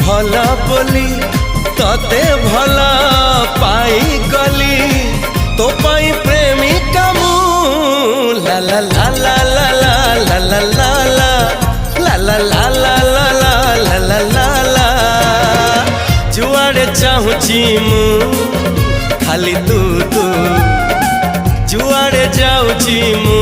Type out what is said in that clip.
भला बोली तते भला पाई गली तो पाई प्रेमिका मु ला ला ला ला ला ला ला ला ला ला ला ला ला ला ला ला ला जुआड़े चाहूची मु खाली तू तू जुआड़े जाऊची मु।